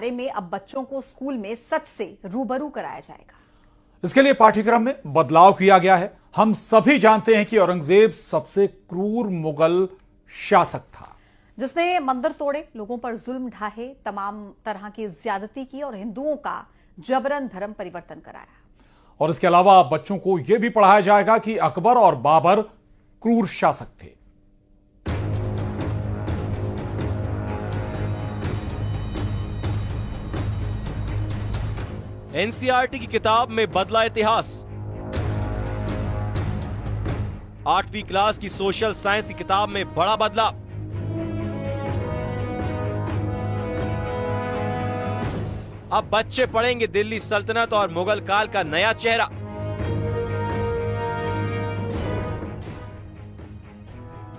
बारे में अब बच्चों को स्कूल में सच से रूबरू कराया जाएगा। इसके लिए पाठ्यक्रम में बदलाव किया गया है। हम सभी जानते हैं कि औरंगजेब सबसे क्रूर मुगल शासक था, जिसने मंदिर तोड़े, लोगों पर जुल्म ढाहे, तमाम तरह की ज्यादती की और हिंदुओं का जबरन धर्म परिवर्तन कराया। और इसके अलावा बच्चों को यह भी पढ़ाया जाएगा कि अकबर और बाबर क्रूर शासक थे। एनसीईआरटी की किताब में बदला इतिहास। 8वीं क्लास की सोशल साइंस की किताब में बड़ा बदलाव। अब बच्चे पढ़ेंगे दिल्ली सल्तनत और मुगल काल का नया चेहरा।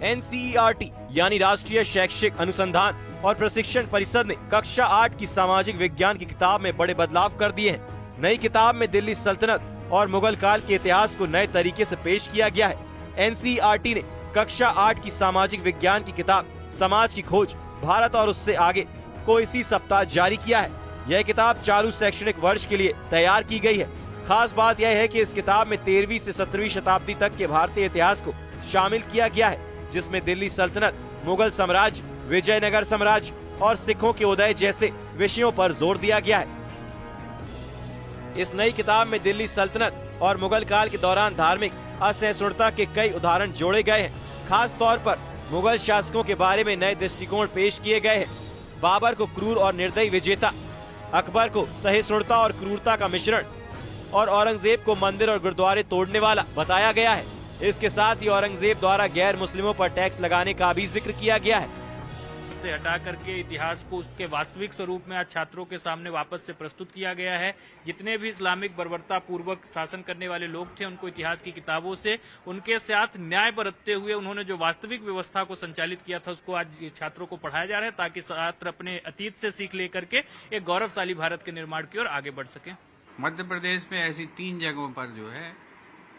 एनसीईआरटी यानी राष्ट्रीय शैक्षिक अनुसंधान और प्रशिक्षण परिषद ने कक्षा 8 की सामाजिक विज्ञान की किताब में बड़े बदलाव कर दिए हैं। नई किताब में दिल्ली सल्तनत और मुगल काल के इतिहास को नए तरीके से पेश किया गया है। एनसीईआरटी ने कक्षा 8 की सामाजिक विज्ञान की किताब समाज की खोज, भारत और उससे आगे को इसी सप्ताह जारी किया है। यह किताब चालू शैक्षणिक वर्ष के लिए तैयार की गई है। खास बात यह है कि इस किताब में 13वीं से 17वीं शताब्दी तक के भारतीय इतिहास को शामिल किया गया है, जिसमें दिल्ली सल्तनत, मुगल साम्राज्य, विजयनगर साम्राज्य और सिखों के उदय जैसे विषयों पर जोर दिया गया है। इस नई किताब में दिल्ली सल्तनत और मुगल काल के दौरान धार्मिक असहिष्णुता के कई उदाहरण जोड़े गए हैं। खास तौर पर मुगल शासकों के बारे में नए दृष्टिकोण पेश किए गए हैं। बाबर को क्रूर और निर्दयी विजेता, अकबर को सहिष्णुता और क्रूरता का मिश्रण और औरंगजेब को मंदिर और गुरुद्वारे तोड़ने वाला बताया गया है। इसके साथ ही औरंगजेब द्वारा गैर मुस्लिमों पर टैक्स लगाने का भी जिक्र किया गया है। से हटा करके इतिहास को उसके वास्तविक स्वरूप में आज छात्रों के सामने वापस से प्रस्तुत किया गया है। जितने भी इस्लामिक बर्बरता पूर्वक शासन करने वाले लोग थे, उनको इतिहास की किताबों से उनके साथ न्याय बरतते हुए उन्होंने जो वास्तविक व्यवस्था को संचालित किया था, उसको आज छात्रों को पढ़ाया जा रहा है, ताकि छात्र अपने अतीत से सीख लेकर के एक गौरवशाली भारत के निर्माण की ओर आगे बढ़ सके। मध्य प्रदेश में ऐसी 3 जगहों पर जो है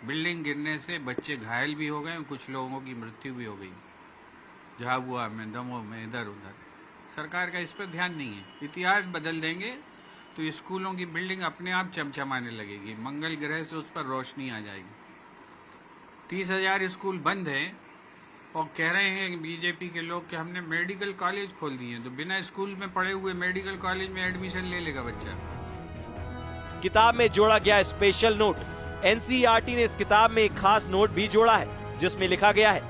बिल्डिंग गिरने से बच्चे घायल भी हो गए, कुछ लोगों की मृत्यु भी हो गई। झाबुआ में, दमोह में, इधर उधर। सरकार का इस पर ध्यान नहीं है। इतिहास बदल देंगे तो स्कूलों की बिल्डिंग अपने आप चमचमाने लगेगी, मंगल ग्रह से उस पर रोशनी आ जाएगी। 30,000 स्कूल बंद हैं और कह रहे हैं बीजेपी के लोग कि हमने मेडिकल कॉलेज खोल दिए, तो बिना स्कूल में पढ़े हुए मेडिकल कॉलेज में एडमिशन ले लेगा बच्चा। किताब में जोड़ा गया स्पेशल नोट। एनसीईआरटी ने इस किताब में एक खास नोट भी जोड़ा है, जिसमें लिखा गया है,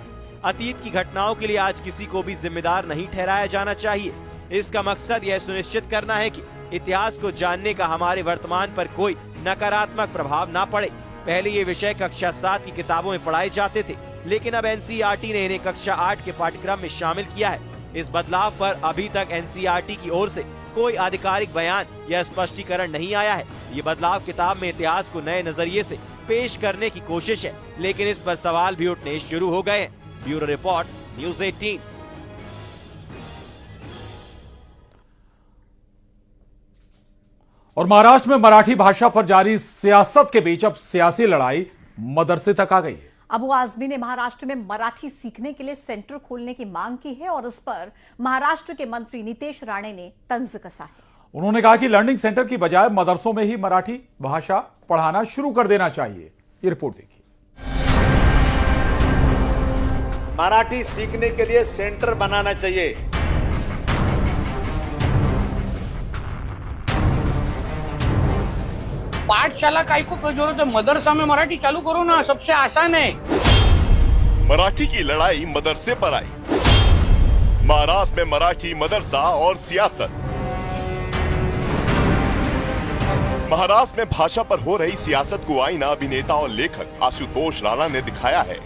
अतीत की घटनाओं के लिए आज किसी को भी जिम्मेदार नहीं ठहराया जाना चाहिए। इसका मकसद यह सुनिश्चित करना है कि इतिहास को जानने का हमारे वर्तमान पर कोई नकारात्मक प्रभाव ना पड़े। पहले ये विषय कक्षा 7 की किताबों में पढ़ाए जाते थे, लेकिन अब एनसीईआरटी ने इन्हें कक्षा 8 के पाठ्यक्रम में शामिल किया है। इस बदलाव पर अभी तक एनसीईआरटी की ओर से कोई आधिकारिक बयान या स्पष्टीकरण नहीं आया है। ये बदलाव किताब में इतिहास को नए नजरिए से पेश करने की कोशिश है, लेकिन इस पर सवाल भी उठने शुरू हो गए हैं। Bureau report, news 18। और महाराष्ट्र में मराठी भाषा पर जारी सियासत के बीच अब सियासी लड़ाई मदरसे तक आ गई है। अबू आजमी ने महाराष्ट्र में मराठी सीखने के लिए सेंटर खोलने की मांग की है और इस पर महाराष्ट्र के मंत्री नितेश राणे ने तंज कसा है। उन्होंने कहा कि लर्निंग सेंटर की बजाय मदरसों में ही मराठी भाषा पढ़ाना शुरू कर देना चाहिए। ये रिपोर्ट देखिए। मराठी सीखने के लिए सेंटर बनाना चाहिए। पाठशाला काय को जरूरत है, मदरसा में मराठी चालू करो ना, सबसे आसान है। मराठी की लड़ाई मदरसे पर आई। महाराष्ट्र में मराठी मदरसा और सियासत। महाराष्ट्र में भाषा पर हो रही सियासत को आईना अभिनेता और लेखक आशुतोष राणा ने दिखाया है।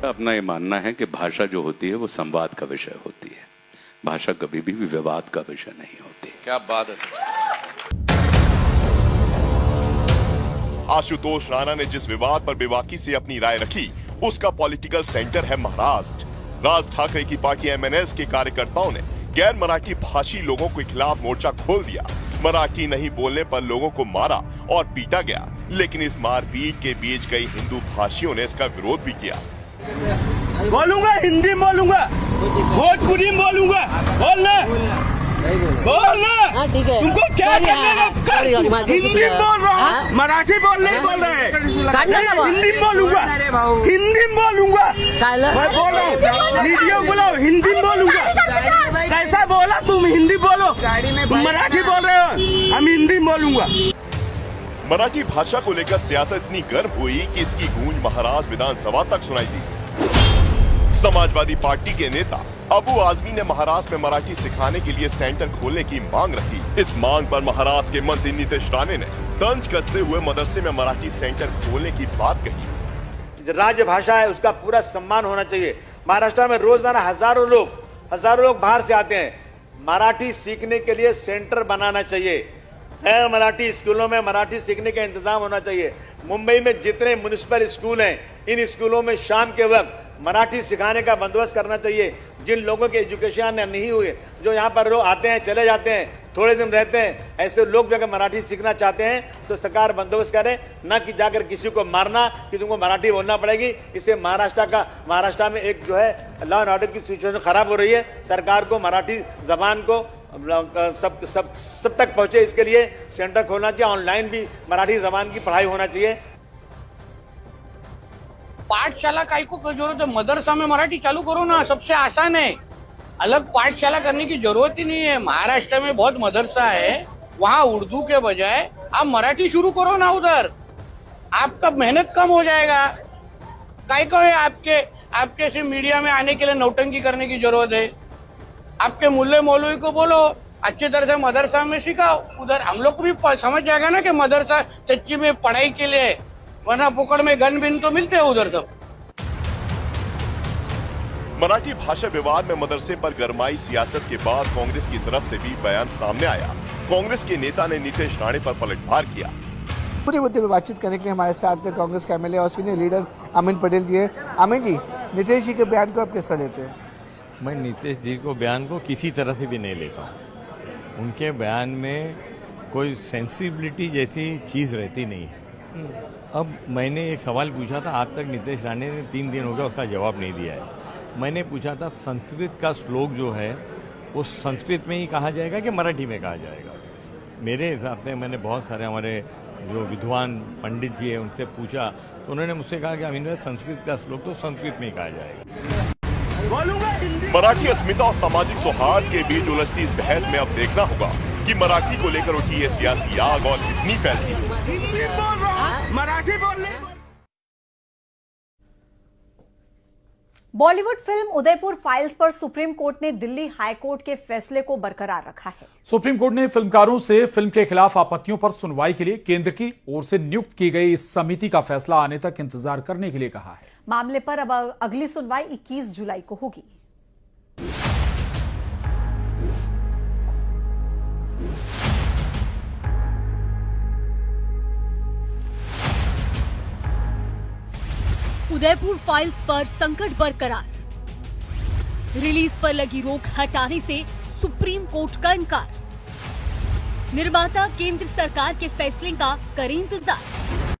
अपना ये मानना है कि भाषा जो होती है वो संवाद का विषय होती है, भाषा कभी भी विवाद का विषय नहीं होती। क्या बात है। आशुतोष राणा ने जिस विवाद पर बेबाकी से अपनी राय रखी, उसका पॉलिटिकल सेंटर है महाराष्ट्र। राज ठाकरे की पार्टी एमएनएस के कार्यकर्ताओं ने गैर मराठी भाषी लोगों के खिलाफ मोर्चा खोल दिया। मराठी नहीं बोलने पर लोगों को मारा और पीटा गया, लेकिन इस मारपीट के बीच कई हिंदू भाषियों ने इसका विरोध भी किया। बोलूंगा, हिंदी बोलूंगा, भोजपुरी बोलूंगा, बोलना बोल ना। हाँ ठीक है। तुमको क्या हिंदी बोल रहा हूँ, मराठी बोल नहीं बोल रहे। हिंदी बोलूंगा, हिंदी बोलूंगा। मैं बोल रहा हूँ, वीडियो बोलो, हिंदी बोलूंगा। कैसा बोला तुम? हिंदी बोलो, तुम मराठी बोल रहे हो, हम हिंदी बोलूंगा। मराठी भाषा को लेकर सियासत इतनी गर्म हुई कि इसकी गूंज महाराष्ट्र विधानसभा तक सुनाई दी। समाजवादी पार्टी के नेता अबू आजमी ने महाराष्ट्र में मराठी सिखाने के लिए सेंटर खोलने की मांग रखी। इस मांग पर महाराष्ट्र के मंत्री नीतीश राणे ने तंज कसते हुए मदरसे में मराठी सेंटर खोलने की बात कही। जो राजभाषा है उसका पूरा सम्मान होना चाहिए। महाराष्ट्र में रोजाना हजारों लोग बाहर से आते हैं। मराठी सीखने के लिए सेंटर बनाना चाहिए। मराठी स्कूलों में मराठी सीखने का इंतजाम होना चाहिए। मुंबई में जितने म्युनिसिपल स्कूल हैं, इन स्कूलों में शाम के वक्त मराठी सिखाने का बंदोबस्त करना चाहिए। जिन लोगों के एजुकेशन नहीं हुए, जो यहाँ पर लोग आते हैं, चले जाते हैं, थोड़े दिन रहते हैं, ऐसे लोग भी अगर मराठी सीखना चाहते हैं तो सरकार बंदोबस्त करे, न कि जाकर किसी को मारना कि तुमको मराठी बोलना पड़ेगी। इससे महाराष्ट्र में एक जो है लॉ एंड ऑर्डर की सिचुएशन खराब हो रही है। सरकार को मराठी जबान को सब तक पहुंचे, इसके लिए सेंटर खोलना चाहिए। ऑनलाइन भी मराठी जबान की पढ़ाई होना चाहिए। पाठशाला काय को जरूरत है? मदरसा में मराठी चालू करो ना, सबसे आसान है। अलग पाठशाला करने की जरूरत ही नहीं है। महाराष्ट्र में बहुत मदरसा है, वहाँ उर्दू के बजाय आप मराठी शुरू करो ना उधर, आपका मेहनत कम हो जाएगा। काय को है आपके ऐसे मीडिया में आने के लिए नौटंकी करने की जरूरत है? आपके मुल्ले मौलवी को बोलो अच्छी तरह से मदरसा में सिखाओ। उधर हम लोग को भी समझ जाएगा ना कि मदरसा सच्ची में पढ़ाई के लिए, वरना पुकड़ में गन बिन तो मिलते हैं उधर सब। मराठी भाषा विवाद में मदरसे पर गरमाई सियासत के बाद कांग्रेस की तरफ से भी बयान सामने आया। कांग्रेस के नेता ने नीतीश राणे पर पलटवार किया। पूरे मुद्दे पे बातचीत करने के लिए हमारे साथ कांग्रेस के एमएलए और सीनियर लीडर अमीन पटेल जी है। अमीन जी, नीतीश जी के बयान को आप किस तरह लेते हैं? मैं नीतीश जी को बयान को किसी तरह से भी नहीं लेता हूँ। उनके बयान में कोई सेंसिबिलिटी जैसी चीज़ रहती नहीं है। अब मैंने एक सवाल पूछा था, आज तक नीतीश राणे ने 3 दिन हो गया उसका जवाब नहीं दिया है। मैंने पूछा था संस्कृत का श्लोक जो है वो संस्कृत में ही कहा जाएगा कि मराठी में कहा जाएगा। मेरे हिसाब से मैंने बहुत सारे हमारे जो विद्वान पंडित जी हैं उनसे पूछा तो उन्होंने मुझसे कहा कि अमीन भाई संस्कृत का श्लोक तो संस्कृत में ही कहा जाएगा। मराठी अस्मिता और सामाजिक सौहार्द के बीच उलझती इस बहस में अब देखना होगा कि मराठी को लेकर उठी ये सियासी आग और कितनी फैलती है। मराठी बोलने बॉलीवुड फिल्म उदयपुर फाइल्स पर सुप्रीम कोर्ट ने दिल्ली हाई कोर्ट के फैसले को बरकरार रखा है। सुप्रीम कोर्ट ने फिल्मकारों से फिल्म के खिलाफ आपत्तियों पर सुनवाई के लिए केंद्र की ओर से नियुक्त की गई इस समिति का फैसला आने तक इंतजार करने के लिए कहा है। मामले पर अब अगली सुनवाई 21 जुलाई को होगी। उदयपुर फाइल्स पर संकट बरकरार, रिलीज पर लगी रोक हटाने से सुप्रीम कोर्ट का इनकार, निर्माता केंद्र सरकार के फैसले का करे इंतजार।